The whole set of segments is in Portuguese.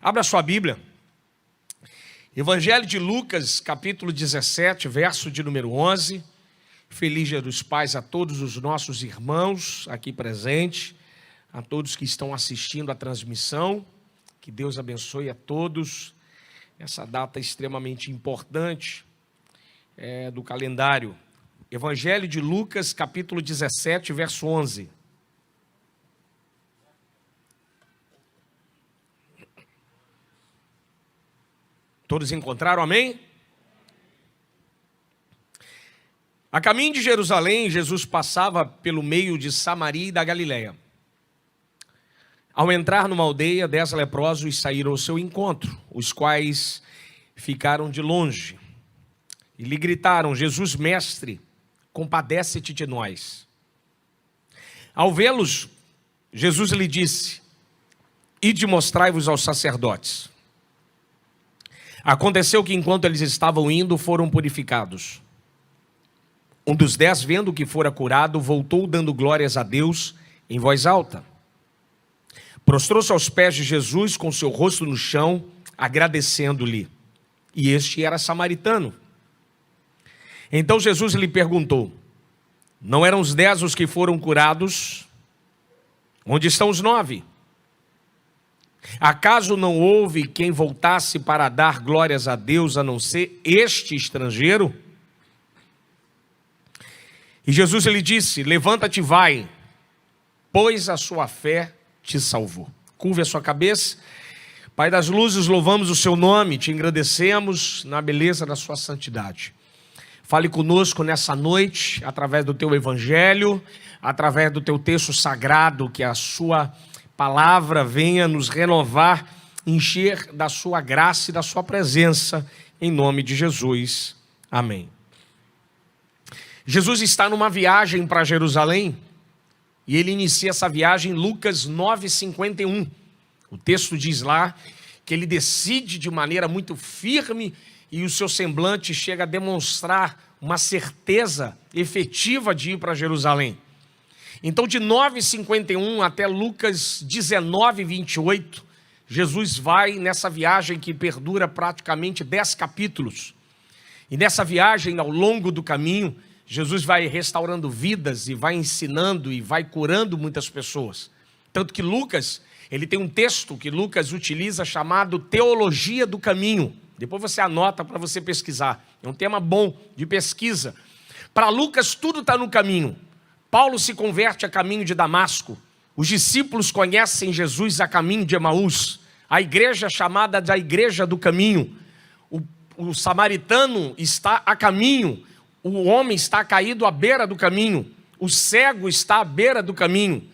Abra sua Bíblia. Evangelho de Lucas, capítulo 17, verso de número 11. Feliz Dia dos Pais a todos os nossos irmãos aqui presentes, a todos que estão assistindo a transmissão. Que Deus abençoe a todos. Essa data extremamente importante do calendário. Evangelho de Lucas, capítulo 17, verso 11. Todos encontraram, amém? A caminho de Jerusalém, Jesus passava pelo meio de Samaria e da Galileia. Ao entrar numa aldeia, 10 leprosos saíram ao seu encontro, os quais ficaram de longe e lhe gritaram: Jesus, mestre, compadece-te de nós. Ao vê-los, Jesus lhe disse: ide mostrai-vos aos sacerdotes. Aconteceu que enquanto eles estavam indo, foram purificados. Um dos 10, vendo que fora curado, voltou dando glórias a Deus em voz alta. Prostrou-se aos pés de Jesus com seu rosto no chão, agradecendo-lhe. E este era samaritano. Então Jesus lhe perguntou: não eram os 10 os que foram curados? Onde estão os 9? Acaso não houve quem voltasse para dar glórias a Deus, a não ser este estrangeiro? E Jesus lhe disse: levanta-te e vai, pois a sua fé te salvou. Curve a sua cabeça. Pai das luzes, louvamos o seu nome, te engrandecemos na beleza da sua santidade. Fale conosco nessa noite, através do teu evangelho, através do teu texto sagrado, que a sua palavra venha nos renovar, encher da sua graça e da sua presença, em nome de Jesus. Amém. Jesus está numa viagem para Jerusalém, e ele inicia essa viagem em Lucas 9:51. O texto diz lá que ele decide de maneira muito firme e o seu semblante chega a demonstrar uma certeza efetiva de ir para Jerusalém. Então, de 9:51 até Lucas 19:28, Jesus vai nessa viagem que perdura praticamente 10 capítulos. E nessa viagem, ao longo do caminho, Jesus vai restaurando vidas e vai ensinando e vai curando muitas pessoas. Tanto que Lucas, ele tem um texto que Lucas utiliza chamado Teologia do Caminho. Depois você anota para você pesquisar. É um tema bom de pesquisa. Para Lucas, tudo está no caminho. Paulo se converte a caminho de Damasco. Os discípulos conhecem Jesus a caminho de Emaús. A igreja chamada da Igreja do Caminho. O samaritano está a caminho. O homem está caído à beira do caminho. O cego está à beira do caminho.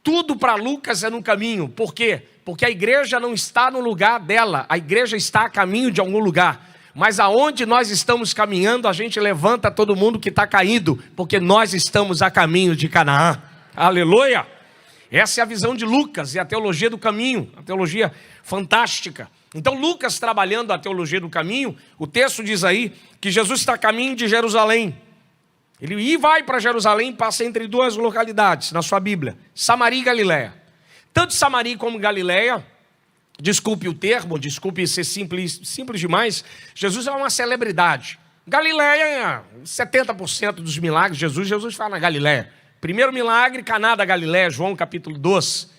Tudo para Lucas é no caminho. Por quê? Porque a igreja não está no lugar dela. A igreja está a caminho de algum lugar. Mas aonde nós estamos caminhando, a gente levanta todo mundo que está caído, porque nós estamos a caminho de Canaã. Aleluia! Essa é a visão de Lucas e a teologia do caminho, a teologia fantástica. Então Lucas, trabalhando a teologia do caminho, o texto diz aí que Jesus está a caminho de Jerusalém. Ele vai para Jerusalém, passa entre 2 localidades na sua Bíblia, Samaria e Galileia. Tanto Samaria como Galileia, desculpe o termo, desculpe ser simples demais, Jesus é uma celebridade. Galileia, 70% dos milagres, Jesus fala na Galileia. Primeiro milagre, Caná da Galileia, João capítulo 2,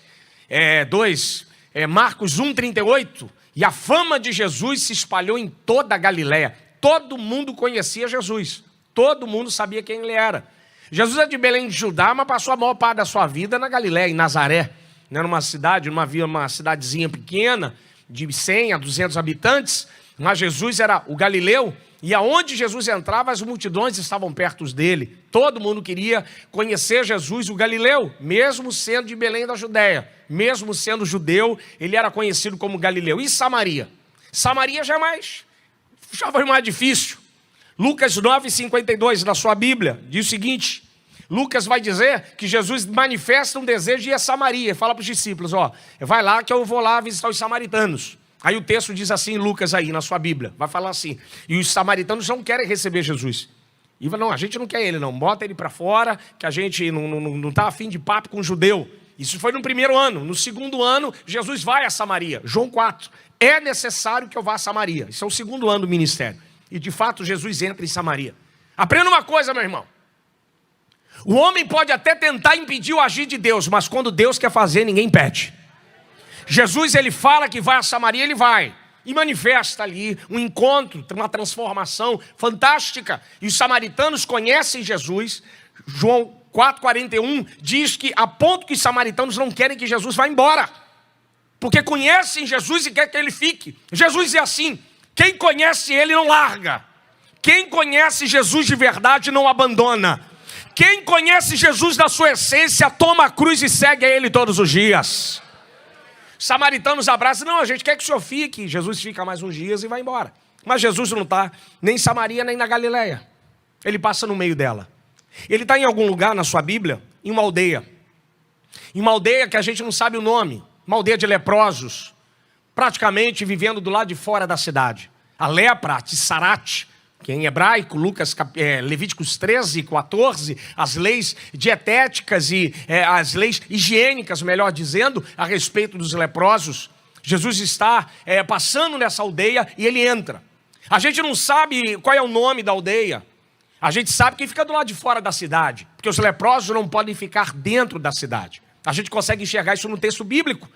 Marcos 1:38. E a fama de Jesus se espalhou em toda a Galileia. Todo mundo conhecia Jesus. Todo mundo sabia quem ele era. Jesus é de Belém de Judá, mas passou a maior parte da sua vida na Galileia, em Nazaré. Era uma cidade, uma cidadezinha pequena, de 100 a 200 habitantes, mas Jesus era o Galileu, e aonde Jesus entrava, as multidões estavam perto dele. Todo mundo queria conhecer Jesus, o Galileu, mesmo sendo de Belém da Judéia, mesmo sendo judeu, ele era conhecido como Galileu. E Samaria? Samaria já foi mais difícil. Lucas 9:52 na sua Bíblia diz o seguinte: Lucas vai dizer que Jesus manifesta um desejo de ir a Samaria. Fala para os discípulos: vai lá que eu vou lá visitar os samaritanos. Aí o texto diz assim, Lucas aí na sua Bíblia, vai falar assim: e os samaritanos não querem receber Jesus. E não, a gente não quer ele não, bota ele para fora, que a gente não está afim de papo com o judeu. Isso foi no primeiro ano. No segundo ano, Jesus vai a Samaria. João 4. é necessário que eu vá a Samaria. Isso é o segundo ano do ministério. E de fato Jesus entra em Samaria. Aprenda uma coisa, meu irmão. O homem pode até tentar impedir o agir de Deus, mas quando Deus quer fazer, ninguém impede. Jesus, ele fala que vai a Samaria, ele vai. E manifesta ali um encontro, uma transformação fantástica. E os samaritanos conhecem Jesus. João 4,41 diz que a ponto que os samaritanos não querem que Jesus vá embora. Porque conhecem Jesus e quer que ele fique. Jesus é assim, quem conhece ele não larga. Quem conhece Jesus de verdade não abandona. Quem conhece Jesus na sua essência toma a cruz e segue a ele todos os dias. Samaritanos abraçam, não, a gente quer que o senhor fique. Jesus fica mais uns dias e vai embora. Mas Jesus não está nem em Samaria nem na Galileia. Ele passa no meio dela. Ele está em algum lugar na sua Bíblia, em uma aldeia. Em uma aldeia que a gente não sabe o nome. Uma aldeia de leprosos, praticamente vivendo do lado de fora da cidade. A lepra, a Tissarat, que em hebraico, Levíticos 13, 14, as leis dietéticas e as leis higiênicas, melhor dizendo, a respeito dos leprosos. Jesus está passando nessa aldeia e ele entra. A gente não sabe qual é o nome da aldeia. A gente sabe que fica do lado de fora da cidade, porque os leprosos não podem ficar dentro da cidade. A gente consegue enxergar isso no texto bíblico.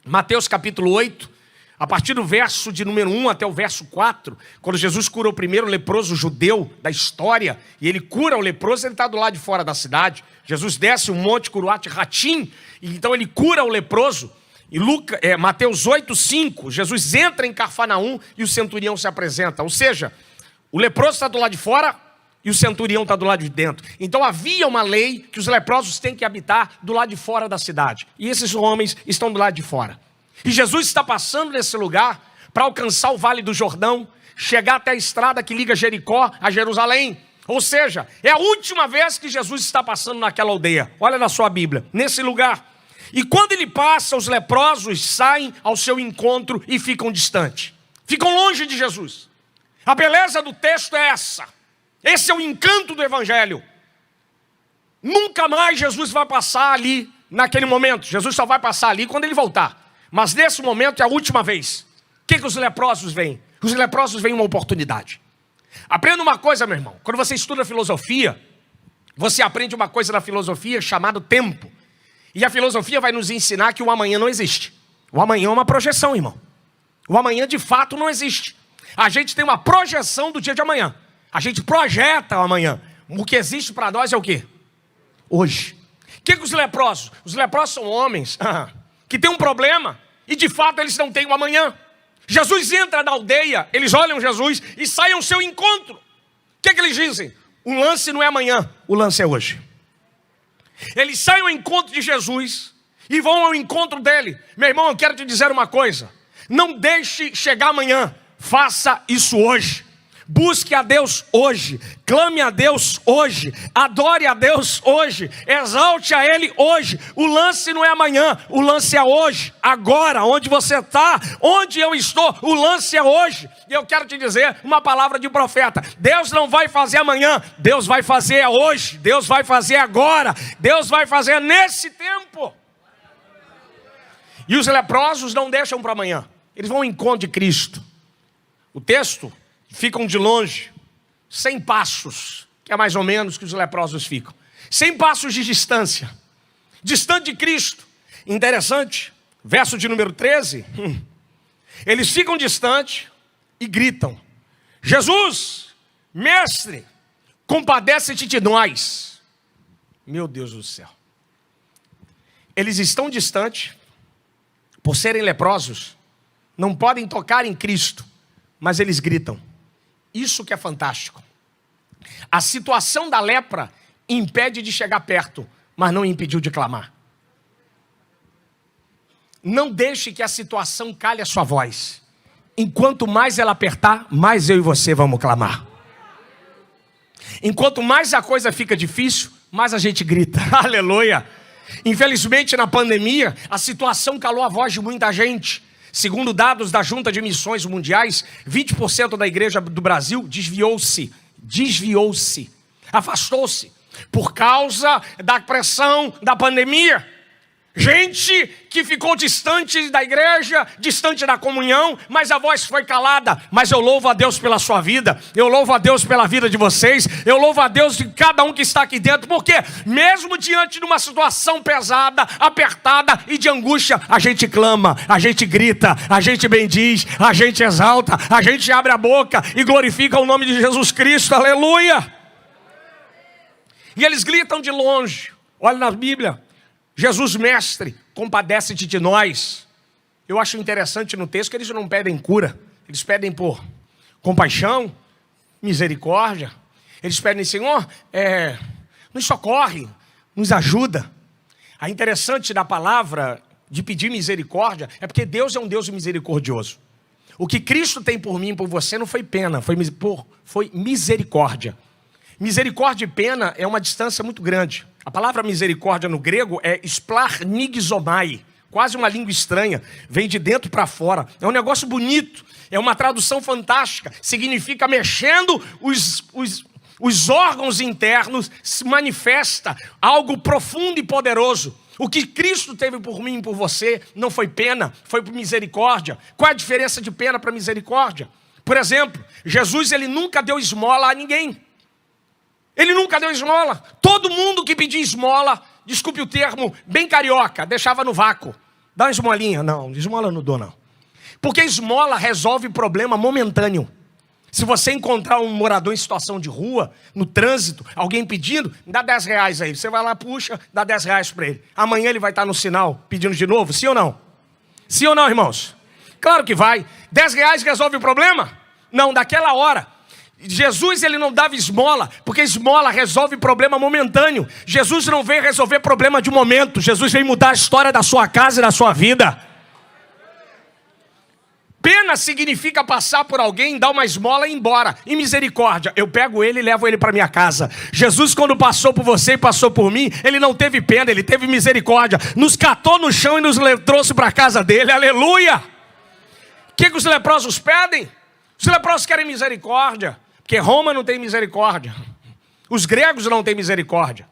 Mateus capítulo 8, a partir do verso de número 1 até o verso 4, quando Jesus cura o primeiro leproso judeu da história, e ele cura o leproso, ele está do lado de fora da cidade. Jesus desce o monte Curuat Ratim, e então ele cura o leproso. E Mateus 8, 5, Jesus entra em Cafarnaum e o centurião se apresenta. Ou seja, o leproso está do lado de fora e o centurião está do lado de dentro. Então havia uma lei que os leprosos têm que habitar do lado de fora da cidade. E esses homens estão do lado de fora. E Jesus está passando nesse lugar para alcançar o Vale do Jordão, chegar até a estrada que liga Jericó a Jerusalém. Ou seja, é a última vez que Jesus está passando naquela aldeia. Olha na sua Bíblia, nesse lugar. E quando ele passa, os leprosos saem ao seu encontro e ficam distantes. Ficam longe de Jesus. A beleza do texto é essa. Esse é o encanto do Evangelho. Nunca mais Jesus vai passar ali naquele momento. Jesus só vai passar ali quando ele voltar. Mas nesse momento é a última vez. O que os leprosos veem? Os leprosos veem uma oportunidade. Aprenda uma coisa, meu irmão. Quando você estuda filosofia, você aprende uma coisa na filosofia chamada tempo. E a filosofia vai nos ensinar que o amanhã não existe. O amanhã é uma projeção, irmão. O amanhã de fato não existe. A gente tem uma projeção do dia de amanhã. A gente projeta o amanhã. O que existe para nós é o quê? Hoje. O que os leprosos? Os leprosos são homens que têm um problema e de fato eles não têm um amanhã. Jesus entra na aldeia, eles olham Jesus e saem ao seu encontro. O que eles dizem? O lance não é amanhã, o lance é hoje. Eles saem ao encontro de Jesus e vão ao encontro dele. Meu irmão, eu quero te dizer uma coisa. Não deixe chegar amanhã, faça isso hoje. Busque a Deus hoje, clame a Deus hoje, adore a Deus hoje, exalte a Ele hoje. O lance não é amanhã, o lance é hoje, agora, onde você está, onde eu estou, o lance é hoje. E eu quero te dizer uma palavra de profeta: Deus não vai fazer amanhã, Deus vai fazer hoje, Deus vai fazer agora, Deus vai fazer nesse tempo. E os leprosos não deixam para amanhã, eles vão ao encontro de Cristo. O texto: ficam de longe, 100 passos, que é mais ou menos que os leprosos ficam. 100 passos de distância, distante de Cristo. Interessante, verso de número 13. Eles ficam distantes e gritam: Jesus, mestre, compadece-te de nós. Meu Deus do céu. Eles estão distantes, por serem leprosos, não podem tocar em Cristo, mas eles gritam. Isso que é fantástico. A situação da lepra impede de chegar perto, mas não impediu de clamar. Não deixe que a situação cale a sua voz. Enquanto mais ela apertar, mais eu e você vamos clamar. Enquanto mais a coisa fica difícil, mais a gente grita. Aleluia. Infelizmente, na pandemia, a situação calou a voz de muita gente. Segundo dados da Junta de Missões Mundiais, 20% da igreja do Brasil desviou-se, afastou-se, por causa da pressão da pandemia. Gente que ficou distante da igreja, distante da comunhão, mas a voz foi calada. Mas eu louvo a Deus pela sua vida, eu louvo a Deus pela vida de vocês, eu louvo a Deus de cada um que está aqui dentro, porque mesmo diante de uma situação pesada, apertada e de angústia, a gente clama, a gente grita, a gente bendiz, a gente exalta, a gente abre a boca e glorifica o nome de Jesus Cristo, aleluia. E eles gritam de longe, olha na Bíblia, Jesus mestre, compadece-te de nós. Eu acho interessante no texto que eles não pedem cura, eles pedem por compaixão, misericórdia. Eles pedem, Senhor, nos socorre, nos ajuda. A interessante da palavra de pedir misericórdia é porque Deus é um Deus misericordioso. O que Cristo tem por mim e por você não foi pena, foi misericórdia. Misericórdia e pena é uma distância muito grande. A palavra misericórdia no grego é splarnigzomai, quase uma língua estranha, vem de dentro para fora. É um negócio bonito, é uma tradução fantástica. Significa mexendo os órgãos internos, se manifesta algo profundo e poderoso. O que Cristo teve por mim e por você não foi pena, foi por misericórdia. Qual é a diferença de pena para misericórdia? Por exemplo, Jesus ele nunca deu esmola a ninguém. Ele nunca deu esmola. Todo mundo que pedia esmola, desculpe o termo, bem carioca, deixava no vácuo. Dá uma esmolinha. Não, esmola eu não dou não. Porque esmola resolve problema momentâneo. Se você encontrar um morador em situação de rua, no trânsito, alguém pedindo, dá 10 reais aí. Você vai lá, puxa, dá 10 reais para ele. Amanhã ele vai estar no sinal pedindo de novo, sim ou não? Sim ou não, irmãos? Claro que vai. 10 reais resolve o problema? Não, daquela hora. Jesus ele não dava esmola, porque esmola resolve problema momentâneo. Jesus não veio resolver problema de um momento. Jesus veio mudar a história da sua casa e da sua vida. Pena significa passar por alguém, dar uma esmola e ir embora. E misericórdia, eu pego ele e levo ele para minha casa. Jesus quando passou por você e passou por mim, ele não teve pena, ele teve misericórdia. Nos catou no chão e nos trouxe para a casa dele, aleluia. O que os leprosos pedem? Os leprosos querem misericórdia. Porque Roma não tem misericórdia. Os gregos não têm misericórdia.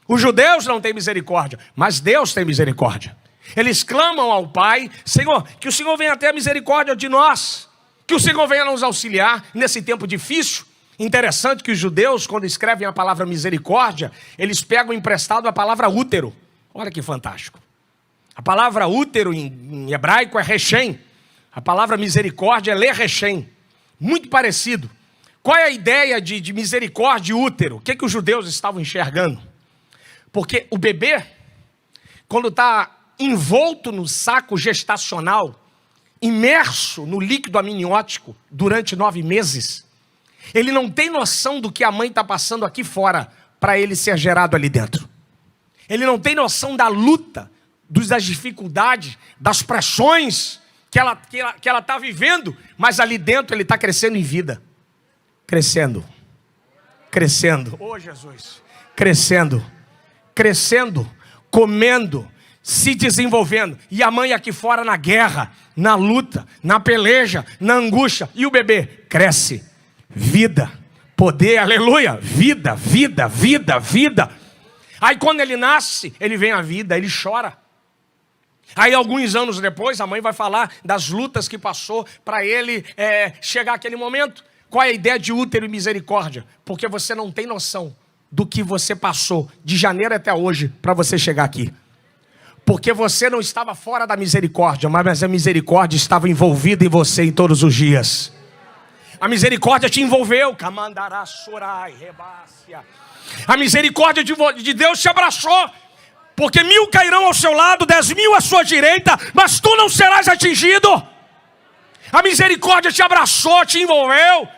Os judeus não têm misericórdia. Mas Deus tem misericórdia. Eles clamam ao Pai, Senhor, que o Senhor venha ter misericórdia de nós. Que o Senhor venha nos auxiliar nesse tempo difícil. Interessante que os judeus, quando escrevem a palavra misericórdia, eles pegam emprestado a palavra útero. Olha que fantástico. A palavra útero em hebraico é rechem. A palavra misericórdia é lerrechem. Muito parecido. Qual é a ideia de misericórdia e útero? O que os judeus estavam enxergando? Porque o bebê, quando está envolto no saco gestacional, imerso no líquido amniótico durante 9 meses, ele não tem noção do que a mãe está passando aqui fora para ele ser gerado ali dentro. Ele não tem noção da luta, das dificuldades, das pressões que ela está vivendo, mas ali dentro ele está crescendo em vida. Crescendo, oh Jesus, crescendo, comendo, se desenvolvendo. E a mãe aqui fora na guerra, na luta, na peleja, na angústia. E o bebê cresce, vida, poder, aleluia, vida. Aí quando ele nasce, ele vem à vida, ele chora. Aí alguns anos depois, a mãe vai falar das lutas que passou para ele chegar àquele momento. Qual é a ideia de útero e misericórdia? Porque você não tem noção do que você passou de janeiro até hoje para você chegar aqui. Porque você não estava fora da misericórdia, mas a misericórdia estava envolvida em você em todos os dias. A misericórdia te envolveu. A misericórdia de Deus te abraçou. Porque 1000 cairão ao seu lado, 10.000 à sua direita, mas tu não serás atingido. A misericórdia te abraçou, te envolveu.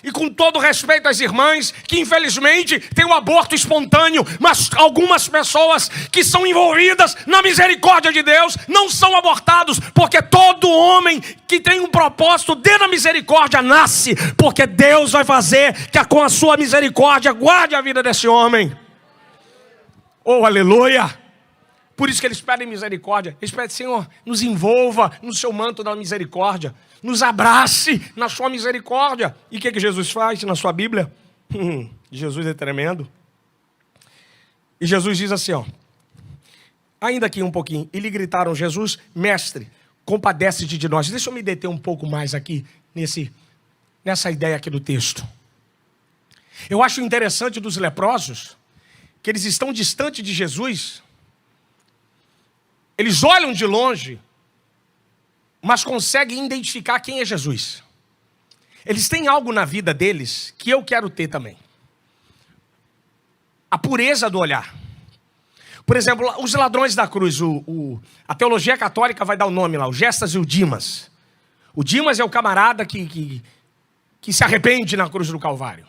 E com todo respeito às irmãs, que infelizmente tem um aborto espontâneo, mas algumas pessoas que são envolvidas na misericórdia de Deus não são abortados, porque todo homem que tem um propósito dentro da misericórdia nasce, porque Deus vai fazer que com a sua misericórdia guarde a vida desse homem. Oh, aleluia! Por isso que eles pedem misericórdia. Eles pedem, Senhor, nos envolva no seu manto da misericórdia. Nos abrace na sua misericórdia. E o que Jesus faz na sua Bíblia? Jesus é tremendo. E Jesus diz assim, ó. Ainda aqui um pouquinho. E lhe gritaram: Jesus, mestre, compadece-te de nós. Deixa eu me deter um pouco mais aqui nessa ideia aqui do texto. Eu acho interessante dos leprosos que eles estão distantes de Jesus. Eles olham de longe, mas conseguem identificar quem é Jesus. Eles têm algo na vida deles que eu quero ter também. A pureza do olhar. Por exemplo, os ladrões da cruz, a teologia católica vai dar o nome lá, o Gestas e o Dimas. O Dimas é o camarada que se arrepende na cruz do Calvário.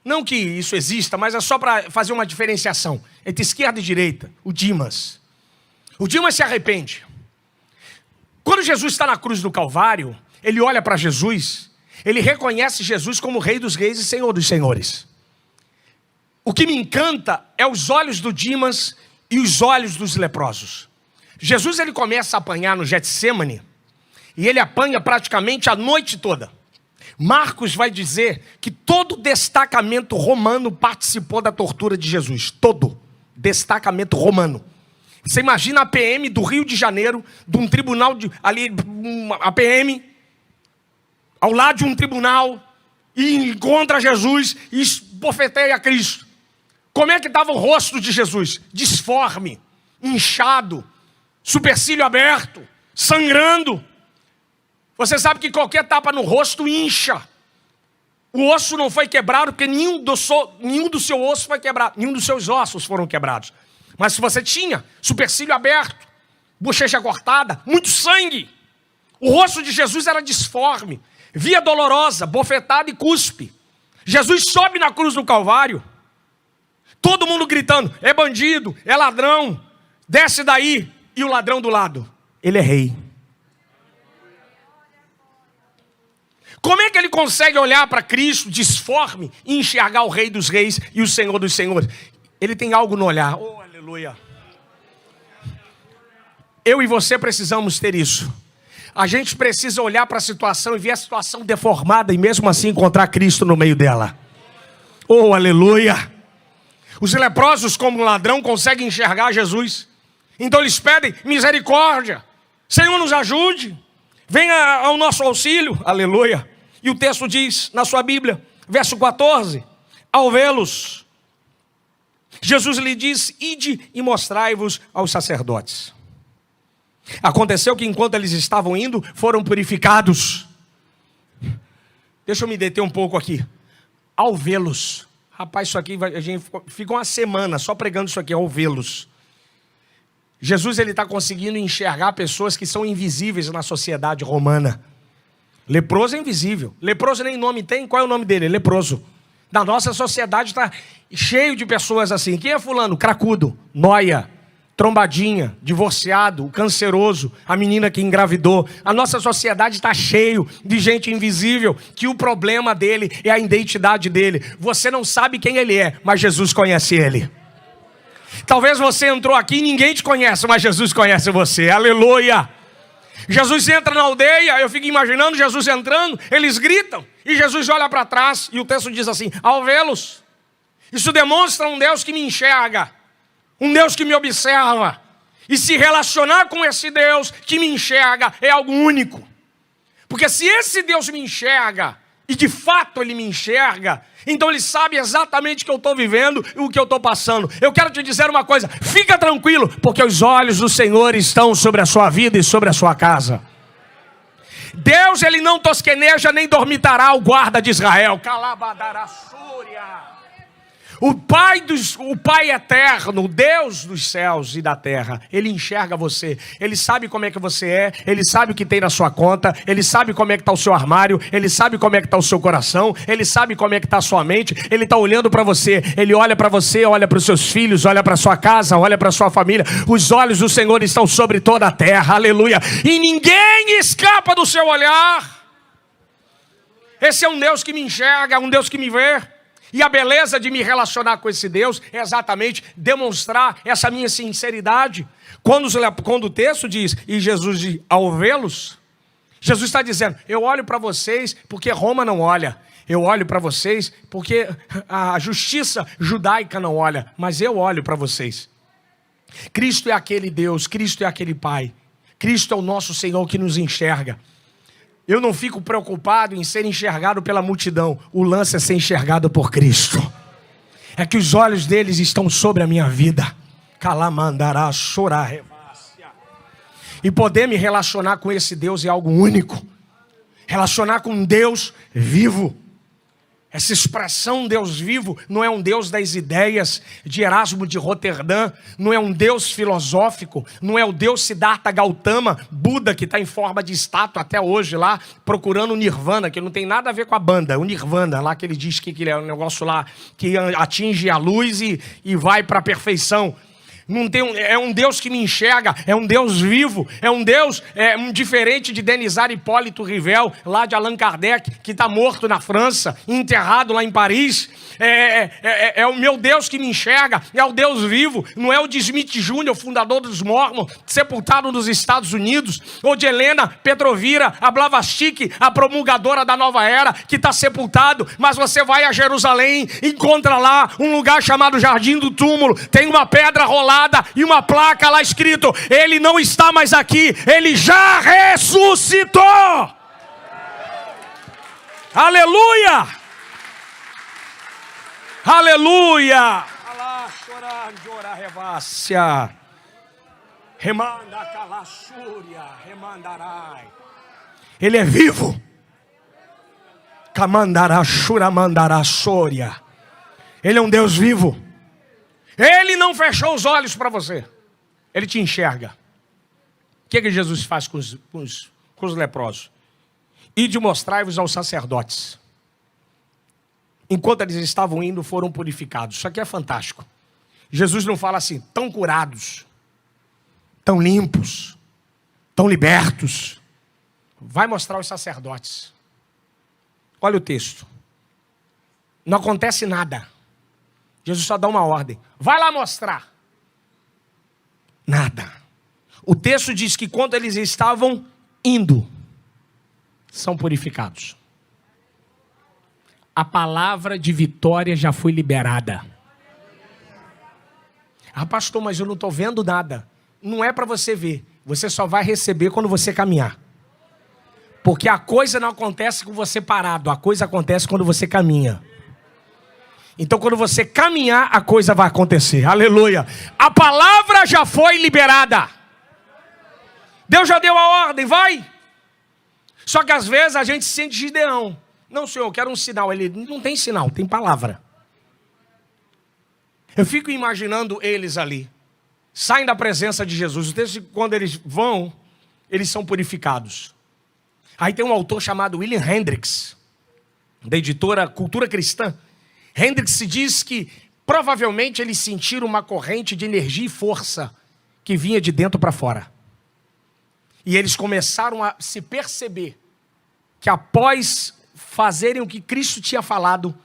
Não que isso exista, mas é só para fazer uma diferenciação entre esquerda e direita. O Dimas. O Dimas se arrepende. Quando Jesus está na cruz do Calvário, ele olha para Jesus, ele reconhece Jesus como Rei dos Reis e Senhor dos Senhores. O que me encanta é os olhos do Dimas e os olhos dos leprosos. Jesus ele começa a apanhar no Getsêmani, e ele apanha praticamente a noite toda. Marcos vai dizer que todo destacamento romano participou da tortura de Jesus. Todo destacamento romano. Você imagina a PM do Rio de Janeiro, de um tribunal, a PM, ao lado de um tribunal, e encontra Jesus e esbofeteia Cristo. Como é que estava o rosto de Jesus? Disforme, inchado, supercílio aberto, sangrando. Você sabe que qualquer tapa no rosto incha. O osso não foi quebrado porque nenhum do seu osso foi quebrado, nenhum dos seus ossos foram quebrados. Mas se você tinha supercílio aberto, bochecha cortada, muito sangue, o rosto de Jesus era disforme, via dolorosa, bofetada e cuspe. Jesus sobe na cruz do Calvário, todo mundo gritando: é bandido, é ladrão, desce daí. E o ladrão do lado: ele é rei. Como é que ele consegue olhar para Cristo disforme e enxergar o Rei dos Reis e o Senhor dos Senhores? Ele tem algo no olhar. Oh, aleluia. Eu e você precisamos ter isso. A gente precisa olhar para a situação e ver a situação deformada e mesmo assim encontrar Cristo no meio dela. Oh, aleluia. Os leprosos, como um ladrão, conseguem enxergar Jesus. Então eles pedem misericórdia. Senhor, nos ajude. Venha ao nosso auxílio. Aleluia. E o texto diz na sua Bíblia, verso 14: ao vê-los, Jesus lhe diz: ide e mostrai-vos aos sacerdotes. Aconteceu que enquanto eles estavam indo, foram purificados. Deixa eu me deter um pouco aqui. Ao vê-los. Rapaz, isso aqui, a gente fica uma semana só pregando isso aqui, ao vê-los. Jesus está conseguindo enxergar pessoas que são invisíveis na sociedade romana. Leproso é invisível. Leproso nem nome tem. Qual é o nome dele? Leproso. Na nossa sociedade está cheio de pessoas assim. Quem é fulano? Cracudo, nóia, trombadinha, divorciado, canceroso, a menina que engravidou. A nossa sociedade está cheio de gente invisível, que o problema dele é a identidade dele. Você não sabe quem ele é, mas Jesus conhece ele. Talvez você entrou aqui e ninguém te conhece, mas Jesus conhece você. Aleluia! Jesus entra na aldeia, eu fico imaginando Jesus entrando, eles gritam, e Jesus olha para trás, e o texto diz assim: ao vê-los. Isso demonstra um Deus que me enxerga, um Deus que me observa, e se relacionar com esse Deus que me enxerga é algo único. Porque se esse Deus me enxerga, e de fato ele me enxerga, então ele sabe exatamente o que eu estou vivendo e o que eu estou passando. Eu quero te dizer uma coisa: fica tranquilo, porque os olhos do Senhor estão sobre a sua vida e sobre a sua casa. Deus, ele não tosqueneja nem dormitará o guarda de Israel. Calabadarassúria. O Pai eterno, o Deus dos céus e da terra, ele enxerga você, ele sabe como é que você é, ele sabe o que tem na sua conta, ele sabe como é que está o seu armário, ele sabe como é que está o seu coração, ele sabe como é que está a sua mente, ele está olhando para você, ele olha para você, olha para os seus filhos, olha para a sua casa, olha para a sua família. Os olhos do Senhor estão sobre toda a terra, aleluia, e ninguém escapa do seu olhar. Esse é um Deus que me enxerga, um Deus que me vê. E a beleza de me relacionar com esse Deus é exatamente demonstrar essa minha sinceridade. Quando o texto diz, e Jesus diz, ao vê-los, Jesus está dizendo: eu olho para vocês porque Roma não olha. Eu olho para vocês porque a justiça judaica não olha. Mas eu olho para vocês. Cristo é aquele Deus, Cristo é aquele Pai. Cristo é o nosso Senhor que nos enxerga. Eu não fico preocupado em ser enxergado pela multidão. O lance é ser enxergado por Cristo. É que os olhos deles estão sobre a minha vida. Calamandará, chorar, revácia. E poder me relacionar com esse Deus é algo único. Relacionar com um Deus vivo. Essa expressão Deus vivo não é um Deus das ideias de Erasmo de Roterdã, não é um Deus filosófico, não é o Deus Siddhartha Gautama, Buda, que está em forma de estátua até hoje lá, procurando o Nirvana, que não tem nada a ver com a banda, o Nirvana, lá que ele diz que é um negócio lá que atinge a luz e vai para a perfeição. Não tem é um Deus que me enxerga, é um Deus vivo, é um Deus diferente de Denisard Hipólito Rivel, lá de Allan Kardec, que está morto na França, enterrado lá em Paris. É o meu Deus que me enxerga, é o Deus vivo, não é o de Smith Jr., fundador dos Mormons, sepultado nos Estados Unidos, ou de Helena Petrovira, a Blavatsky, a promulgadora da nova era, que está sepultado. Mas você vai a Jerusalém, encontra lá um lugar chamado Jardim do Túmulo, tem uma pedra rolada e uma placa lá escrito: ele não está mais aqui, ele já ressuscitou. Aleluia! Aleluia! Ele é vivo. Ele é um Deus vivo. Ele não fechou os olhos para você. Ele te enxerga. O que Jesus faz com os leprosos? Ide mostrai-vos aos sacerdotes. Enquanto eles estavam indo, foram purificados. Isso aqui é fantástico. Jesus não fala assim: tão curados, tão limpos, tão libertos. Vai mostrar aos sacerdotes. Olha o texto. Não acontece nada. Jesus só dá uma ordem: vai lá mostrar. Nada. O texto diz que quando eles estavam indo, são purificados. A palavra de vitória já foi liberada. Ah, pastor, mas eu não estou vendo nada. Não é para você ver. Você só vai receber quando você caminhar. Porque a coisa não acontece com você parado. A coisa acontece quando você caminha. Então, quando você caminhar, a coisa vai acontecer. Aleluia. A palavra já foi liberada. Deus já deu a ordem, vai. Só que às vezes a gente se sente Gideão. Não, senhor, eu quero um sinal. Ele não tem sinal, tem palavra. Eu fico imaginando eles ali. Saem da presença de Jesus. O texto, quando eles vão, eles são purificados. Aí tem um autor chamado William Hendricks, da editora Cultura Cristã. Hendricks diz que provavelmente eles sentiram uma corrente de energia e força que vinha de dentro para fora. E eles começaram a se perceber que após fazerem o que Cristo tinha falado,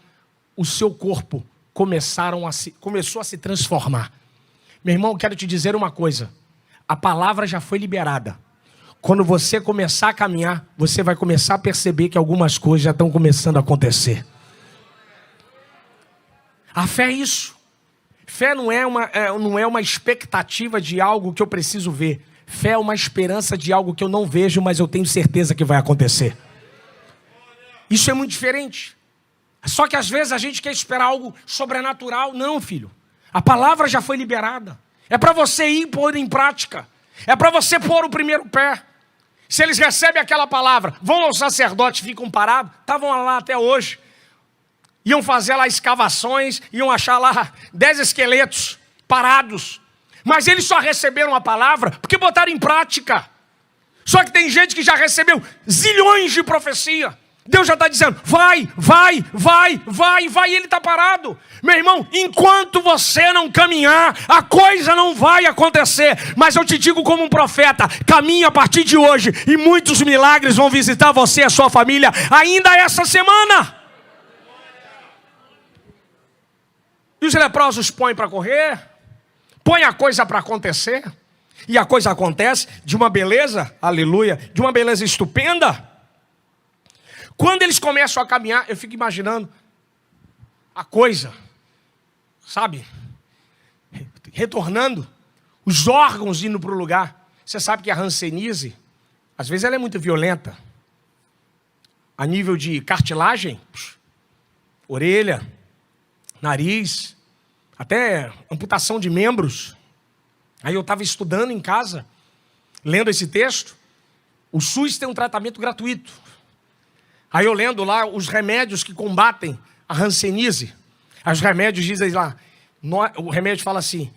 o seu corpo começou a se transformar. Meu irmão, quero te dizer uma coisa. A palavra já foi liberada. Quando você começar a caminhar, você vai começar a perceber que algumas coisas já estão começando a acontecer. A fé é isso. Fé não é uma expectativa de algo que eu preciso ver. Fé é uma esperança de algo que eu não vejo, mas eu tenho certeza que vai acontecer. Isso é muito diferente. Só que às vezes a gente quer esperar algo sobrenatural. Não, filho. A palavra já foi liberada. É para você ir pôr em prática. É para você pôr o primeiro pé. Se eles recebem aquela palavra, vão aos sacerdotes, ficam parados, estavam lá até hoje. Iam fazer lá escavações, iam achar lá 10 esqueletos parados. Mas eles só receberam a palavra porque botaram em prática. Só que tem gente que já recebeu zilhões de profecia. Deus já está dizendo: vai, e ele está parado. Meu irmão, enquanto você não caminhar, a coisa não vai acontecer. Mas eu te digo como um profeta: caminhe a partir de hoje e muitos milagres vão visitar você e a sua família ainda essa semana. E os leprosos põem para correr, põem a coisa para acontecer, e a coisa acontece de uma beleza, aleluia, de uma beleza estupenda. Quando eles começam a caminhar, eu fico imaginando a coisa, sabe, retornando. os órgãos indo para o lugar. Você sabe que a hanseníase, às vezes ela é muito violenta. A nível de cartilagem, orelha, nariz, até amputação de membros. Aí eu estava estudando em casa, lendo esse texto. O SUS tem um tratamento gratuito. Aí eu lendo lá os remédios que combatem a hanseníase. Os remédios dizem lá, o remédio fala assim,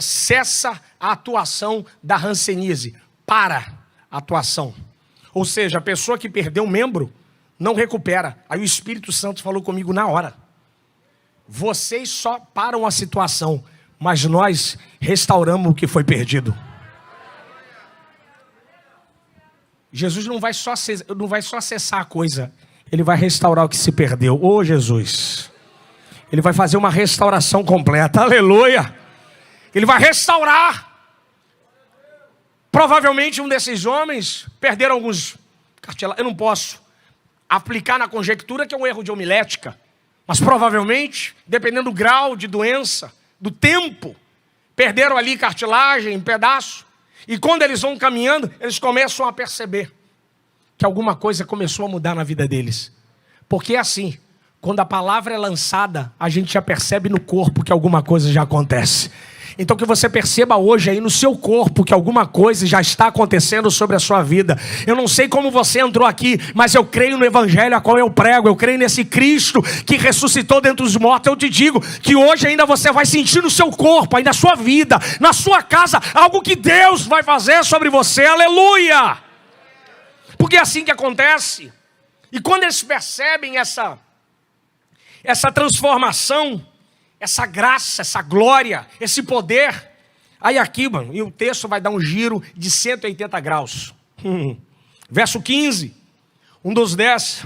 cessa a atuação da hanseníase, para a atuação. Ou seja, a pessoa que perdeu um membro não recupera. Aí o Espírito Santo falou comigo na hora. Vocês só param a situação, mas nós restauramos o que foi perdido. Jesus não vai só acessar a coisa, ele vai restaurar o que se perdeu. Ô Jesus, ele vai fazer uma restauração completa, aleluia. Ele vai restaurar. Provavelmente um desses homens perderam alguns cartilagens. Eu não posso aplicar na conjectura que é um erro de homilética, mas provavelmente, dependendo do grau de doença, do tempo, perderam ali cartilagem em pedaço. E quando eles vão caminhando, eles começam a perceber que alguma coisa começou a mudar na vida deles. Porque é assim, quando a palavra é lançada, a gente já percebe no corpo que alguma coisa já acontece. Então que você perceba hoje aí no seu corpo que alguma coisa já está acontecendo sobre a sua vida. Eu não sei como você entrou aqui, mas eu creio no evangelho a qual eu prego. Eu creio nesse Cristo que ressuscitou dentre os mortos. Eu te digo que hoje ainda você vai sentir no seu corpo, aí na sua vida, na sua casa, algo que Deus vai fazer sobre você. Aleluia! Porque é assim que acontece. E quando eles percebem essa transformação, essa graça, essa glória, esse poder, aí aqui, mano, e o texto vai dar um giro de 180 graus. Verso 15, um dos 10,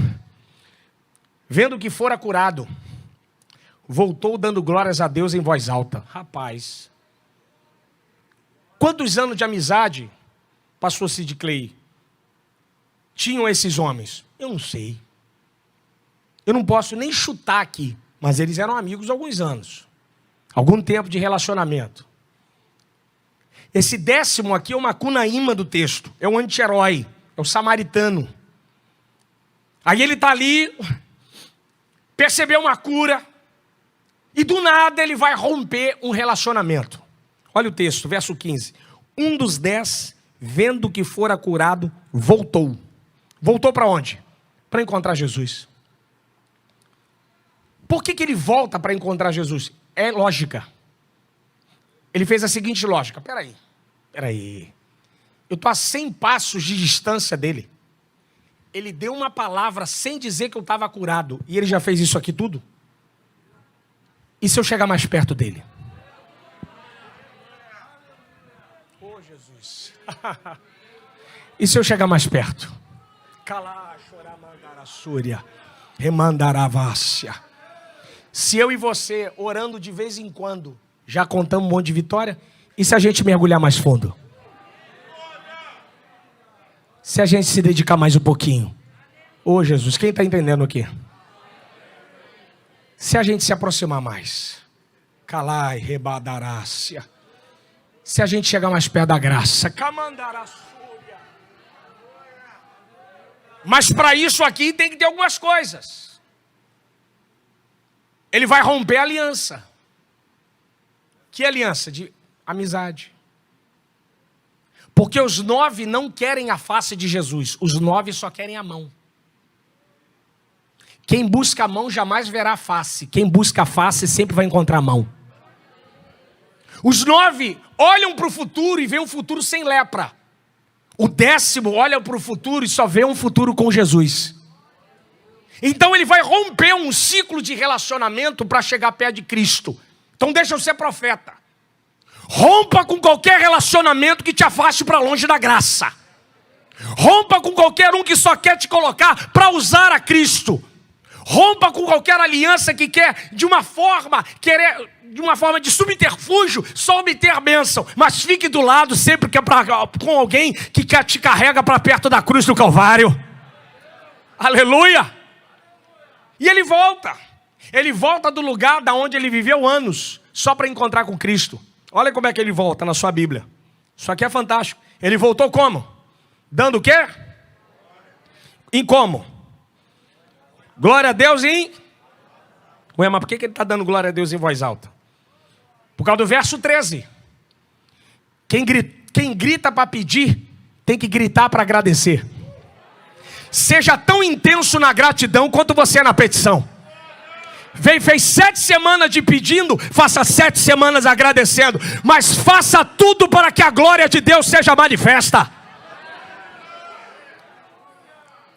vendo que fora curado, voltou dando glórias a Deus em voz alta. Rapaz, quantos anos de amizade, pastor Sid Clay, tinham esses homens? Eu não sei. Eu não posso nem chutar aqui. Mas eles eram amigos há alguns anos. Algum tempo de relacionamento. Esse 10º aqui é uma cunaíma do texto. É um anti-herói. É o samaritano. Aí ele está ali, percebeu uma cura. E do nada ele vai romper um relacionamento. Olha o texto, verso 15. Um dos 10, vendo que fora curado, voltou. Voltou para onde? Para encontrar Jesus. Por que ele volta para encontrar Jesus? É lógica. Ele fez a seguinte lógica. Peraí. Eu estou a 100 passos de distância dele. Ele deu uma palavra sem dizer que eu estava curado. E ele já fez isso aqui tudo? E se eu chegar mais perto dele? Oh, Jesus. E se eu chegar mais perto? Calá, choramandarassúria, remandaravássia. Se eu e você, orando de vez em quando, já contamos um monte de vitória, e se a gente mergulhar mais fundo? Se a gente se dedicar mais um pouquinho? Ô Jesus, quem está entendendo aqui? Se a gente se aproximar mais? Calai, rebadarácia. Se a gente chegar mais perto da graça? Camandarassúria. Mas para isso aqui tem que ter algumas coisas. Ele vai romper a aliança. Que aliança? De amizade. Porque os 9 não querem a face de Jesus. Os 9 só querem a mão. Quem busca a mão jamais verá a face. Quem busca a face sempre vai encontrar a mão. Os 9 olham para o futuro e veem um futuro sem lepra. O 10º olha para o futuro e só vê um futuro com Jesus. Então ele vai romper um ciclo de relacionamento para chegar perto de Cristo. Então deixa eu ser profeta. Rompa com qualquer relacionamento que te afaste para longe da graça. Rompa com qualquer um que só quer te colocar para usar a Cristo. Rompa com qualquer aliança que quer de uma forma de subterfúgio, só obter bênção. Mas fique do lado sempre que é com alguém que te carrega para perto da cruz do Calvário. Aleluia! E ele volta. Ele volta do lugar da onde ele viveu anos, só para encontrar com Cristo. Olha como é que ele volta na sua Bíblia. Isso aqui é fantástico. Ele voltou como? Dando o quê? Em como? Glória a Deus em... Ué, mas por que ele está dando glória a Deus em voz alta? Por causa do verso 13. Quem grita para pedir, tem que gritar para agradecer. Seja tão intenso na gratidão quanto você é na petição. Fez 7 semanas de pedindo, faça 7 semanas agradecendo. Mas faça tudo para que a glória de Deus seja manifesta.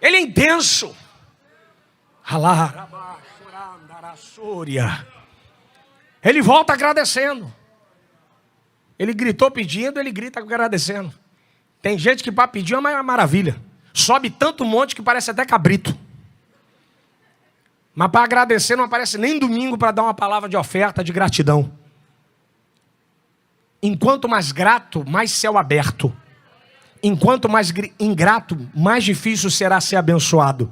Ele é intenso. Ele volta agradecendo. Ele gritou pedindo, ele grita agradecendo. Tem gente que para pedir é uma maravilha. Sobe tanto monte que parece até cabrito. Mas para agradecer não aparece nem domingo para dar uma palavra de oferta, de gratidão. Enquanto mais grato, mais céu aberto. Enquanto mais ingrato, mais difícil será ser abençoado.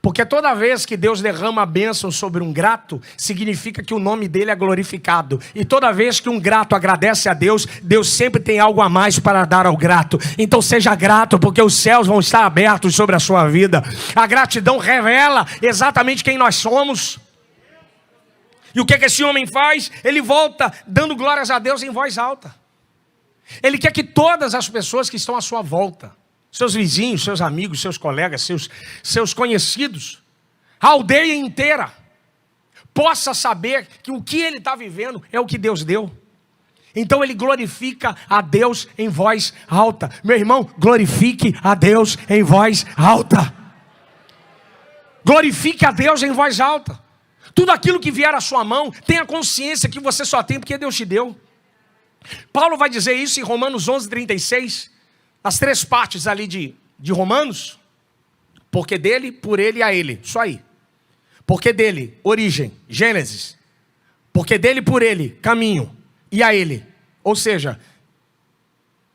Porque toda vez que Deus derrama a bênção sobre um grato, significa que o nome dele é glorificado. E toda vez que um grato agradece a Deus, Deus sempre tem algo a mais para dar ao grato. Então seja grato, porque os céus vão estar abertos sobre a sua vida. A gratidão revela exatamente quem nós somos. E o que esse homem faz? Ele volta dando glórias a Deus em voz alta. Ele quer que todas as pessoas que estão à sua volta, seus vizinhos, seus amigos, seus colegas, seus conhecidos, a aldeia inteira, possa saber que o que ele está vivendo é o que Deus deu. Então ele glorifica a Deus em voz alta. Meu irmão, glorifique a Deus em voz alta. Glorifique a Deus em voz alta. Tudo aquilo que vier à sua mão, tenha consciência que você só tem porque Deus te deu. Paulo vai dizer isso em Romanos 11:36. As 3 partes ali de Romanos. Porque dele, por ele e a ele. Só aí. Porque dele, origem, Gênesis. Porque dele, por ele, caminho, e a ele. Ou seja,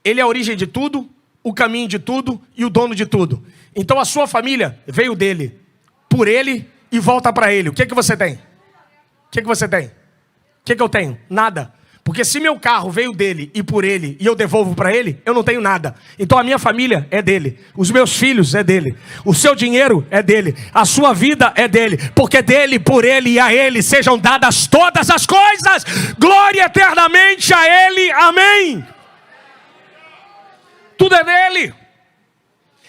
ele é a origem de tudo, o caminho de tudo e o dono de tudo. Então a sua família veio dele, por ele e volta para ele. O que você tem? O que você tem? O que eu tenho? Nada. Porque se meu carro veio dele e por ele e eu devolvo para ele, eu não tenho nada. Então a minha família é dele, os meus filhos é dele, o seu dinheiro é dele, a sua vida é dele. Porque dele, por ele e a ele sejam dadas todas as coisas. Glória eternamente a ele, amém. Tudo é dele.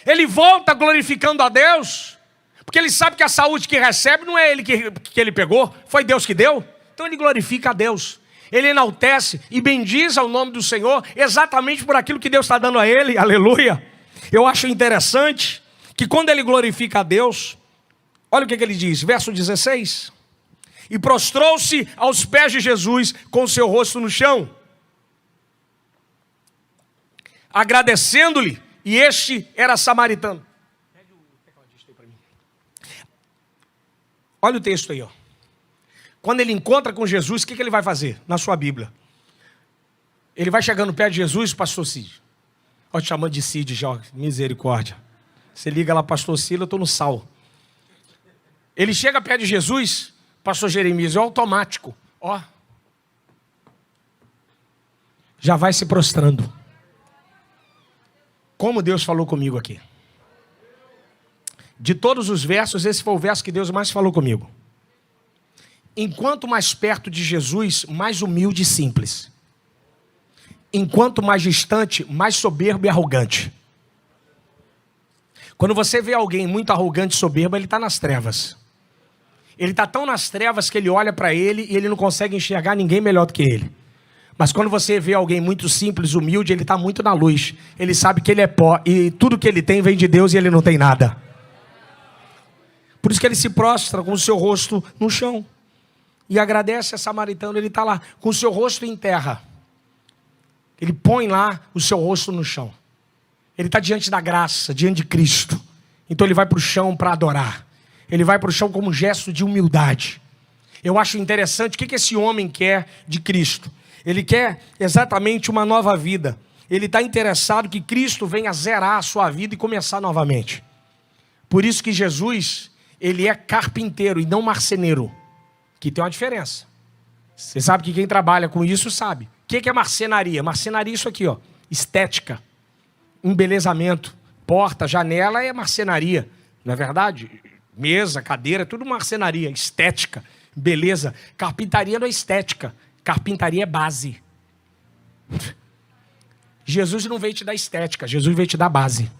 Ele volta glorificando a Deus, porque ele sabe que a saúde que recebe não é ele que ele pegou, foi Deus que deu. Então ele glorifica a Deus. Ele enaltece e bendiz ao nome do Senhor exatamente por aquilo que Deus está dando a ele, aleluia. Eu acho interessante que quando ele glorifica a Deus, olha o que ele diz, verso 16. E prostrou-se aos pés de Jesus com o seu rosto no chão, agradecendo-lhe, e este era samaritano. Olha o texto aí, ó. Quando ele encontra com Jesus, o que ele vai fazer na sua Bíblia? Ele vai chegando perto de Jesus, pastor Cid. Olha, te chamando de Cid já, misericórdia. Você liga lá, pastor Cid, eu estou no sal. Ele chega perto de Jesus, pastor Jeremias, é automático. Ó, já vai se prostrando. Como Deus falou comigo aqui. De todos os versos, esse foi o verso que Deus mais falou comigo. Enquanto mais perto de Jesus, mais humilde e simples. Enquanto mais distante, mais soberbo e arrogante. Quando você vê alguém muito arrogante e soberbo, ele está nas trevas. Ele está tão nas trevas que ele olha para ele e ele não consegue enxergar ninguém melhor do que ele. Mas quando você vê alguém muito simples, humilde, ele está muito na luz. Ele sabe que ele é pó e tudo que ele tem vem de Deus e ele não tem nada. Por isso que ele se prostra com o seu rosto no chão. E agradece a samaritano, ele está lá, com o seu rosto em terra. Ele põe lá o seu rosto no chão. Ele está diante da graça, diante de Cristo. Então ele vai para o chão para adorar. Ele vai para o chão como um gesto de humildade. Eu acho interessante o que esse homem quer de Cristo. Ele quer exatamente uma nova vida. Ele está interessado que Cristo venha zerar a sua vida e começar novamente. Por isso que Jesus, ele é carpinteiro e não marceneiro. Que tem uma diferença. Você sabe que quem trabalha com isso sabe que é marcenaria? Marcenaria é isso aqui, ó. Estética, embelezamento, porta, janela é marcenaria, não é verdade? Mesa, cadeira, tudo marcenaria, estética, beleza. Carpintaria não é estética, carpintaria é base. Jesus não veio te dar estética, Jesus veio te dar base.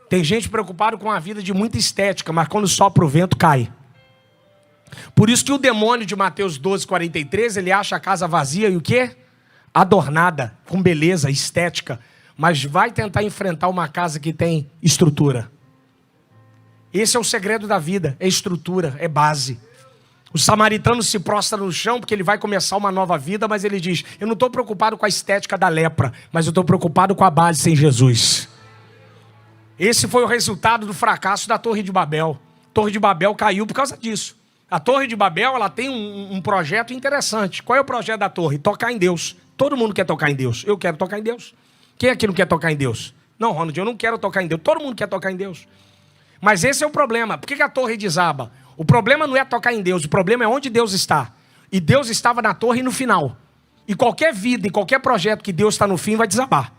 Tem gente preocupada com a vida de muita estética, mas quando sopra o vento, cai. Por isso que o demônio de Mateus 12, 43, ele acha a casa vazia e o quê? Adornada, com beleza, estética. Mas vai tentar enfrentar uma casa que tem estrutura. Esse é o segredo da vida, é estrutura, é base. O samaritano se prostra no chão porque ele vai começar uma nova vida, mas ele diz, eu não estou preocupado com a estética da lepra, mas eu estou preocupado com a base sem Jesus. Esse foi o resultado do fracasso da Torre de Babel. A Torre de Babel caiu por causa disso. A Torre de Babel, ela tem um projeto interessante. Qual é o projeto da torre? Tocar em Deus. Todo mundo quer tocar em Deus. Eu quero tocar em Deus. Quem aqui não quer tocar em Deus? Não, Ronald, eu não quero tocar em Deus. Todo mundo quer tocar em Deus. Mas esse é o problema. Por que a torre desaba? O problema não é tocar em Deus. O problema é onde Deus está. E Deus estava na torre no final. E qualquer vida, e qualquer projeto que Deus está no fim vai desabar.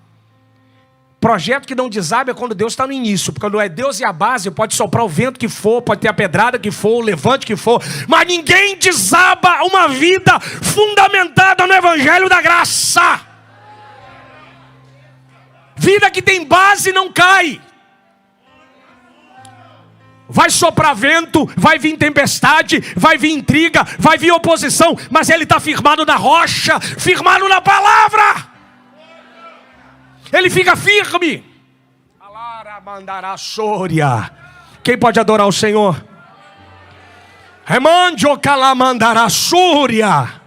Projeto que não desaba é quando Deus está no início. Porque quando é Deus e a base, pode soprar o vento que for, pode ter a pedrada que for, o levante que for. Mas ninguém desaba uma vida fundamentada no Evangelho da Graça. Vida que tem base não cai. Vai soprar vento, vai vir tempestade, vai vir intriga, vai vir oposição. Mas ele está firmado na rocha, firmado na palavra. Ele fica firme. Quem pode adorar o Senhor? Remandio calamandará súria.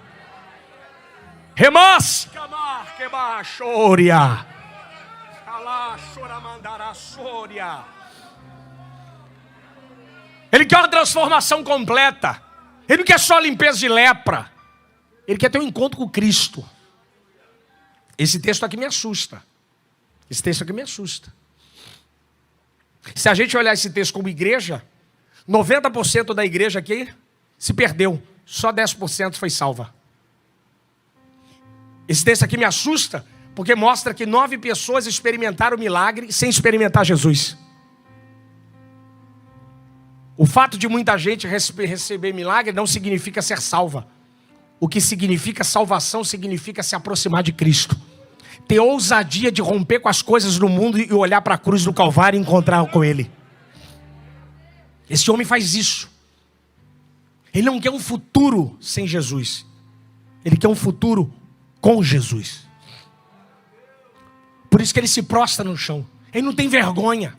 Remascamar quebachoria. Alachoramandará súria. Ele quer uma transformação completa. Ele não quer só limpeza de lepra. Ele quer ter um encontro com Cristo. Esse texto aqui me assusta. Esse texto aqui me assusta. Se a gente olhar esse texto como igreja, 90% da igreja aqui se perdeu. Só 10% foi salva. Esse texto aqui me assusta, porque mostra que 9 pessoas experimentaram o milagre sem experimentar Jesus. O fato de muita gente receber milagre não significa ser salva. O que significa salvação significa se aproximar de Cristo. Ter ousadia de romper com as coisas do mundo e olhar para a cruz do Calvário e encontrar com Ele. Esse homem faz isso. Ele não quer um futuro sem Jesus. Ele quer um futuro com Jesus. Por isso que ele se prostra no chão. Ele não tem vergonha.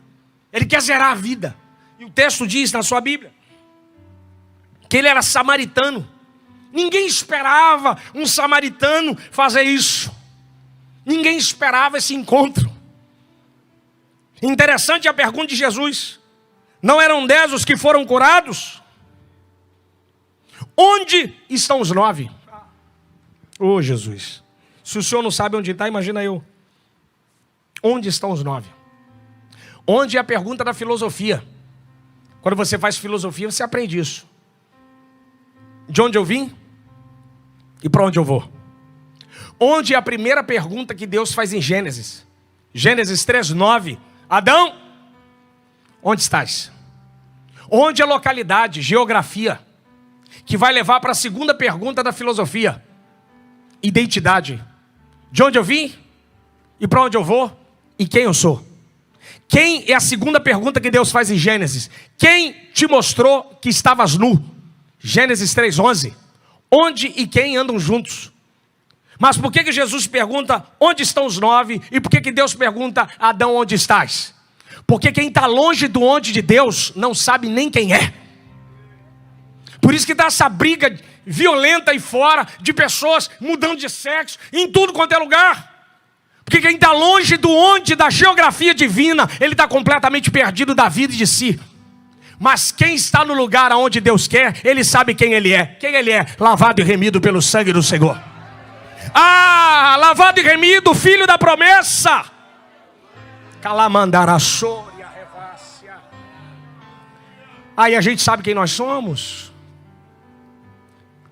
Ele quer zerar a vida. E o texto diz na sua Bíblia que ele era samaritano. Ninguém esperava um samaritano fazer isso. Ninguém esperava esse encontro. Interessante a pergunta de Jesus. Não eram 10 os que foram curados? Onde estão os 9? Oh, Jesus. Se o senhor não sabe onde está, imagina eu. Onde estão os 9? Onde é a pergunta da filosofia. Quando você faz filosofia, você aprende isso. De onde eu vim? E para onde eu vou? Onde é a primeira pergunta que Deus faz em Gênesis? Gênesis 3:9. Adão, onde estás? Onde é a localidade, geografia, que vai levar para a segunda pergunta da filosofia. Identidade. De onde eu vim? E para onde eu vou? E quem eu sou? Quem é a segunda pergunta que Deus faz em Gênesis? Quem te mostrou que estavas nu? Gênesis 3:11. Onde e quem andam juntos? Mas por que Jesus pergunta onde estão os 9? E por que Deus pergunta, Adão, onde estás? Porque quem está longe do onde de Deus não sabe nem quem é. Por isso que dá essa briga violenta aí fora, de pessoas mudando de sexo, em tudo quanto é lugar. Porque quem está longe do onde, da geografia divina, ele está completamente perdido da vida e de si. Mas quem está no lugar onde Deus quer, ele sabe quem ele é. Quem ele é? Lavado e remido pelo sangue do Senhor. Ah, lavado e remido, filho da promessa. Calamandaraçôria, revácia. Aí a gente sabe quem nós somos.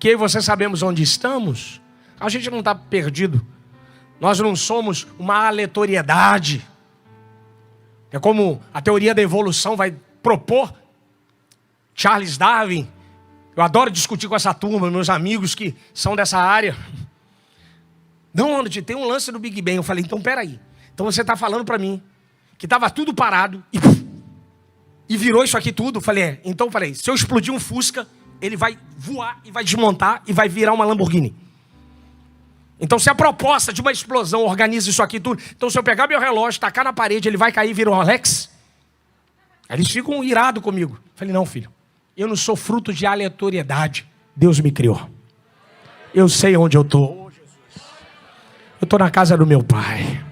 que eu e você sabemos onde estamos, a gente não está perdido. Nós não somos uma aleatoriedade. É como a teoria da evolução vai propor. Charles Darwin, eu adoro discutir com essa turma, meus amigos que são dessa área. Não, tem um lance do Big Bang. Eu falei, então peraí. Então você está falando para mim que estava tudo parado e virou isso aqui tudo? Eu falei, então eu falei, se eu explodir um Fusca, ele vai voar e vai desmontar e vai virar uma Lamborghini. Então se a proposta de uma explosão organiza isso aqui tudo, então se eu pegar meu relógio, tacar na parede, ele vai cair e virar um Rolex? Aí eles ficam irados comigo. Eu falei, não, filho, eu não sou fruto de aleatoriedade. Deus me criou. Eu sei onde eu estou. Eu estou na casa do meu Pai.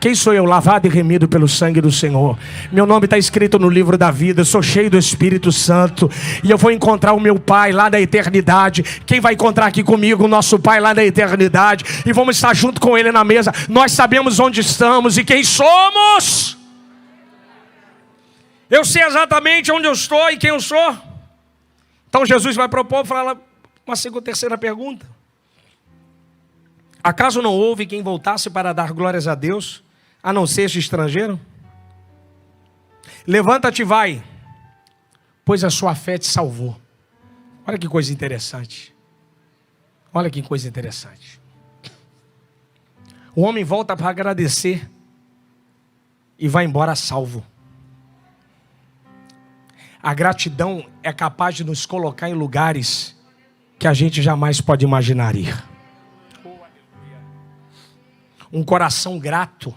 Quem sou eu? Lavado e remido pelo sangue do Senhor. Meu nome está escrito no livro da vida. Eu sou cheio do Espírito Santo. E eu vou encontrar o meu Pai lá da eternidade. Quem vai encontrar aqui comigo? O nosso Pai lá da eternidade. E vamos estar junto com Ele na mesa. Nós sabemos onde estamos e quem somos. Eu sei exatamente onde eu estou e quem eu sou. Então Jesus vai propor, falar uma segunda, terceira pergunta. Acaso não houve quem voltasse para dar glórias a Deus, a não ser este estrangeiro? Levanta-te e vai, pois a sua fé te salvou. Olha que coisa interessante. Olha que coisa interessante. O homem volta para agradecer e vai embora salvo. A gratidão é capaz de nos colocar em lugares que a gente jamais pode imaginar ir. Um coração grato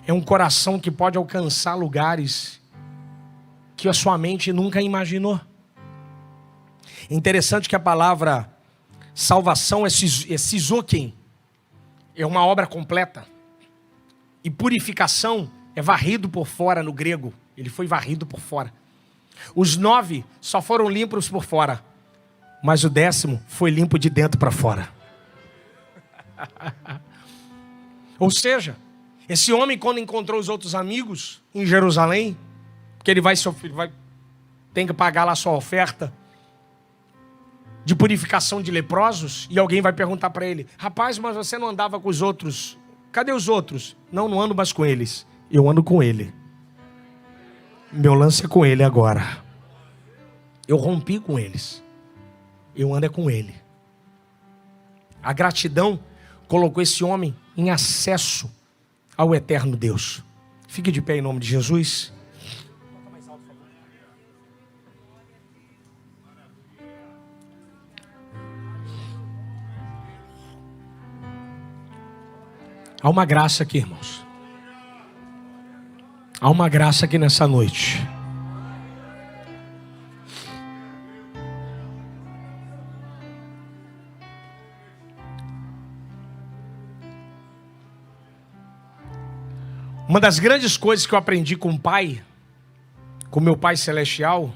é um coração que pode alcançar lugares que a sua mente nunca imaginou. Interessante que a palavra salvação é sizoken, é uma obra completa. E purificação é varrido por fora no grego. Ele foi varrido por fora. Os 9 só foram limpos por fora, mas o 10º foi limpo de dentro para fora. Ou seja, esse homem, quando encontrou os outros amigos em Jerusalém, porque ele tem que pagar lá a sua oferta de purificação de leprosos, e alguém vai perguntar para ele: rapaz, mas você não andava com os outros? Cadê os outros? Não ando mais com eles. Eu ando com ele. Meu lance é com ele agora. Eu rompi com eles. Eu ando é com ele. A gratidão colocou esse homem em acesso ao eterno Deus. Fique de pé em nome de Jesus. Há uma graça aqui, irmãos. Há uma graça aqui nessa noite. Uma das grandes coisas que eu aprendi com o Pai, com meu Pai Celestial,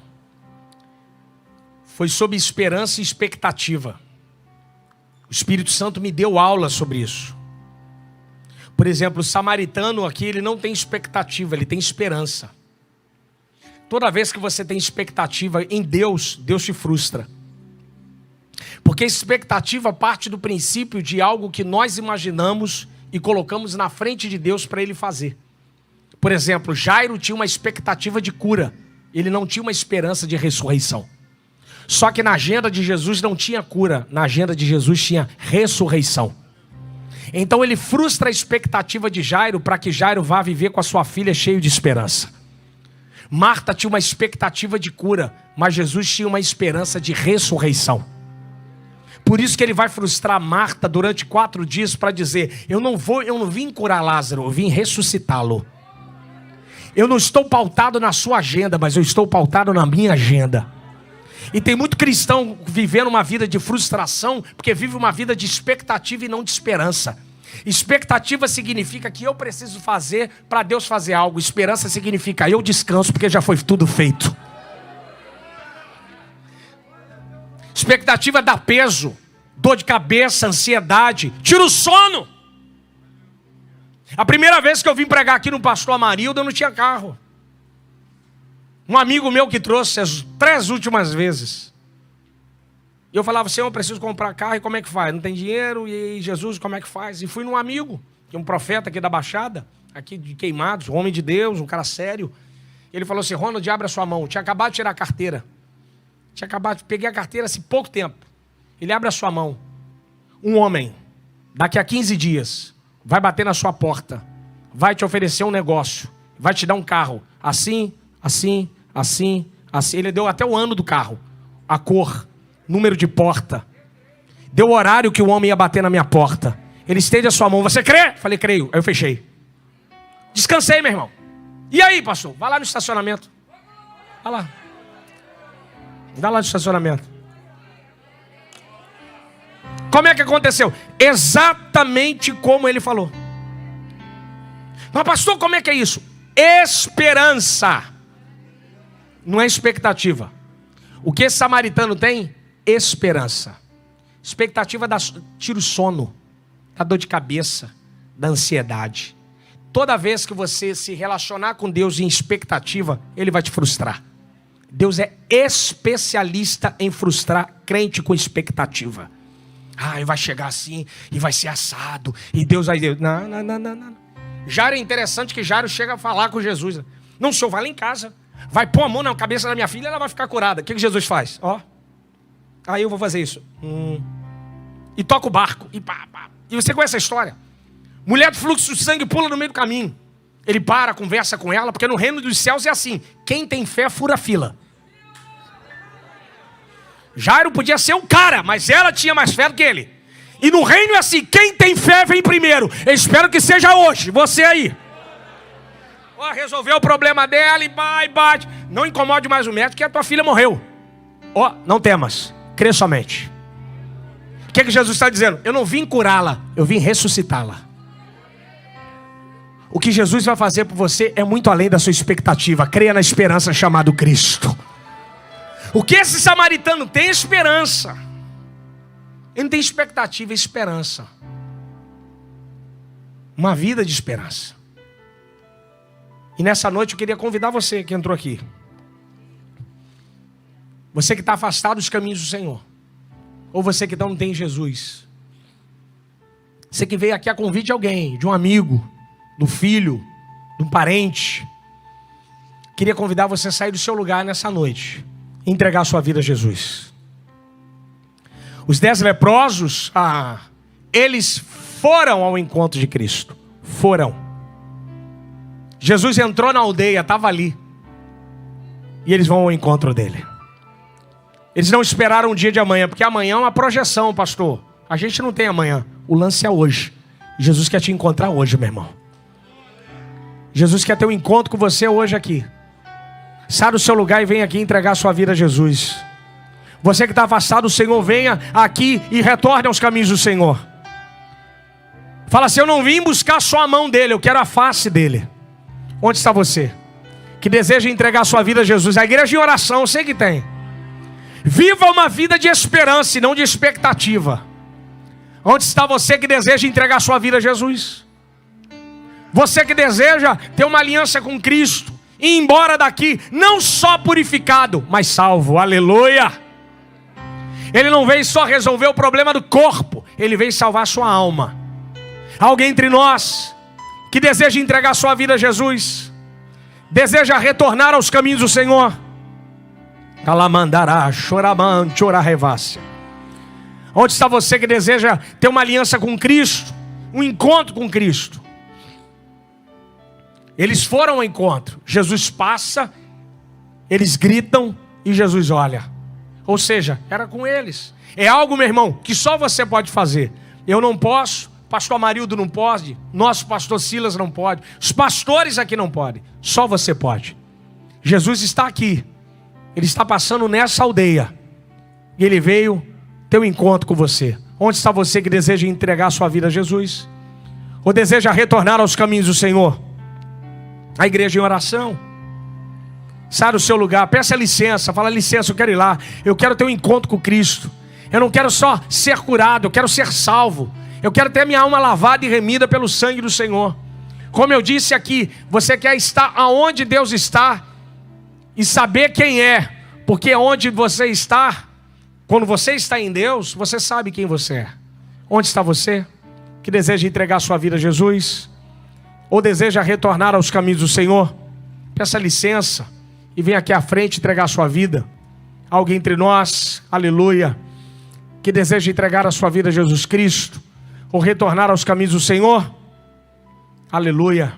foi sobre esperança e expectativa. O Espírito Santo me deu aula sobre isso. Por exemplo, o samaritano aqui, ele não tem expectativa, ele tem esperança. Toda vez que você tem expectativa em Deus, Deus te frustra. Porque a expectativa parte do princípio de algo que nós imaginamos e colocamos na frente de Deus para Ele fazer. Por exemplo, Jairo tinha uma expectativa de cura. Ele não tinha uma esperança de ressurreição. Só que na agenda de Jesus não tinha cura. Na agenda de Jesus tinha ressurreição. Então ele frustra a expectativa de Jairo para que Jairo vá viver com a sua filha cheio de esperança. Marta tinha uma expectativa de cura, mas Jesus tinha uma esperança de ressurreição. Por isso que ele vai frustrar Marta durante 4 dias para dizer: eu não vim curar Lázaro, eu vim ressuscitá-lo. Eu não estou pautado na sua agenda, mas eu estou pautado na minha agenda. E tem muito cristão vivendo uma vida de frustração, porque vive uma vida de expectativa e não de esperança. Expectativa significa que eu preciso fazer para Deus fazer algo. Esperança significa eu descanso porque já foi tudo feito. Expectativa dá peso, dor de cabeça, ansiedade, tira o sono. A primeira vez que eu vim pregar aqui no Pastor Amarildo, eu não tinha carro. Um amigo meu que trouxe as 3 últimas vezes. E eu falava, Senhor, eu preciso comprar carro, e como é que faz? Não tem dinheiro, e aí, Jesus, como é que faz? E fui num amigo, que é um profeta aqui da Baixada, aqui de Queimados, um homem de Deus, um cara sério. Ele falou assim, Ronald, abre a sua mão. Tinha acabado de tirar a carteira. Peguei a carteira assim, pouco tempo. Ele abre a sua mão. Um homem, daqui a 15 dias, vai bater na sua porta, vai te oferecer um negócio, vai te dar um carro. Assim, assim, assim, assim. Ele deu até o ano do carro, a cor, número de porta. Deu o horário que o homem ia bater na minha porta. Ele estende a sua mão. Você crê? Falei, creio. Aí eu fechei. Descansei, meu irmão. E aí, pastor? Vai lá no estacionamento. Vai lá. Vai lá no estacionamento. Como é que aconteceu? Exatamente como ele falou. Mas pastor, como é que é isso? Esperança. Não é expectativa. O que esse samaritano tem? Esperança. Expectativa tira o sono, da dor de cabeça, da ansiedade. Toda vez que você se relacionar com Deus em expectativa, Ele vai te frustrar. Deus é especialista em frustrar crente com expectativa. E vai chegar assim, e vai ser assado, e Deus vai... Não. Jairo é interessante que Jairo chega a falar com Jesus. Não, senhor, vai lá em casa, vai pôr a mão na cabeça da minha filha, ela vai ficar curada. O que Jesus faz? Aí eu vou fazer isso. E toca o barco. E você conhece a história? Mulher do fluxo de sangue pula no meio do caminho. Ele para, conversa com ela, porque no reino dos céus é assim. Quem tem fé fura fila. Jairo podia ser um cara, mas ela tinha mais fé do que ele. E no reino é assim, quem tem fé vem primeiro. Eu espero que seja hoje, você aí. Resolveu o problema dela e bate. Não incomode mais o médico, que a tua filha morreu. Não temas, crê somente. O que Jesus está dizendo? Eu não vim curá-la, eu vim ressuscitá-la. O que Jesus vai fazer por você é muito além da sua expectativa. Creia na esperança chamada Cristo. O que esse samaritano tem é esperança. Ele não tem expectativa, é esperança. Uma vida de esperança. E nessa noite eu queria convidar você que entrou aqui. Você que está afastado dos caminhos do Senhor. Ou você que não tem Jesus. Você que veio aqui a convite de alguém, de um amigo, do filho, de um parente. Queria convidar você a sair do seu lugar nessa noite. E entregar a sua vida a Jesus. Os 10 leprosos, eles foram ao encontro de Cristo. Foram. Jesus entrou na aldeia, estava ali. E eles vão ao encontro dele. Eles não esperaram o dia de amanhã, porque amanhã é uma projeção, pastor. A gente não tem amanhã. O lance é hoje. Jesus quer te encontrar hoje, meu irmão. Jesus quer ter um encontro com você hoje aqui. Sai do seu lugar e vem aqui entregar a sua vida a Jesus. Você que está afastado do Senhor, venha aqui e retorne aos caminhos do Senhor. Fala assim, eu não vim buscar só a mão dele, eu quero a face dele. Onde está você? Que deseja entregar a sua vida a Jesus. A igreja de oração, eu sei que tem. Viva uma vida de esperança e não de expectativa. Onde está você que deseja entregar a sua vida a Jesus? Você que deseja ter uma aliança com Cristo e ir embora daqui, não só purificado, mas salvo. Aleluia! Ele não veio só resolver o problema do corpo, ele veio salvar a sua alma. Alguém entre nós que deseja entregar a sua vida a Jesus, deseja retornar aos caminhos do Senhor. Calamandará, choraman, chorarrevácia. Onde está você que deseja ter uma aliança com Cristo, um encontro com Cristo? Eles foram ao encontro. Jesus passa, eles gritam e Jesus olha. Ou seja, era com eles. É algo, meu irmão, que só você pode fazer. Eu não posso, pastor Amarildo não pode, nosso pastor Silas não pode, os pastores aqui não podem, só você pode. Jesus está aqui, ele está passando nessa aldeia e ele veio ter um encontro com você. Onde está você que deseja entregar a sua vida a Jesus? Ou deseja retornar aos caminhos do Senhor? A igreja em oração. Sai do seu lugar, peça licença, fala licença, eu quero ir lá, eu quero ter um encontro com Cristo. Eu não quero só ser curado, eu quero ser salvo. Eu quero ter minha alma lavada e remida pelo sangue do Senhor. Como eu disse aqui, você quer estar aonde Deus está e saber quem é, porque onde você está Quando você está em Deus, você sabe quem você é. Onde está você? Que deseja entregar sua vida a Jesus? Ou deseja retornar aos caminhos do Senhor? Peça licença e venha aqui à frente entregar a sua vida. Alguém entre nós, aleluia, que deseja entregar a sua vida a Jesus Cristo, ou retornar aos caminhos do Senhor? Aleluia.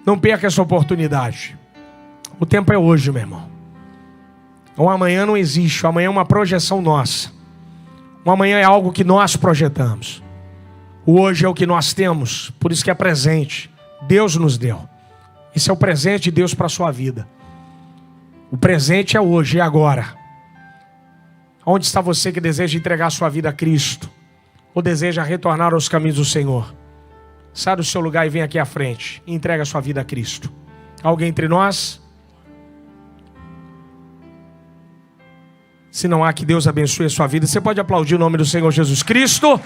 Não perca essa oportunidade. O tempo é hoje, meu irmão. O amanhã não existe. O amanhã é uma projeção nossa. O amanhã é algo que nós projetamos. O hoje é o que nós temos. Por isso que é presente. Deus nos deu. Esse é o presente de Deus para a sua vida. O presente é hoje, é agora. Onde está você que deseja entregar a sua vida a Cristo? Ou deseja retornar aos caminhos do Senhor? Sai do seu lugar e vem aqui à frente. E entrega a sua vida a Cristo. Alguém entre nós? Se não há, que Deus abençoe a sua vida. Você pode aplaudir o nome do Senhor Jesus Cristo.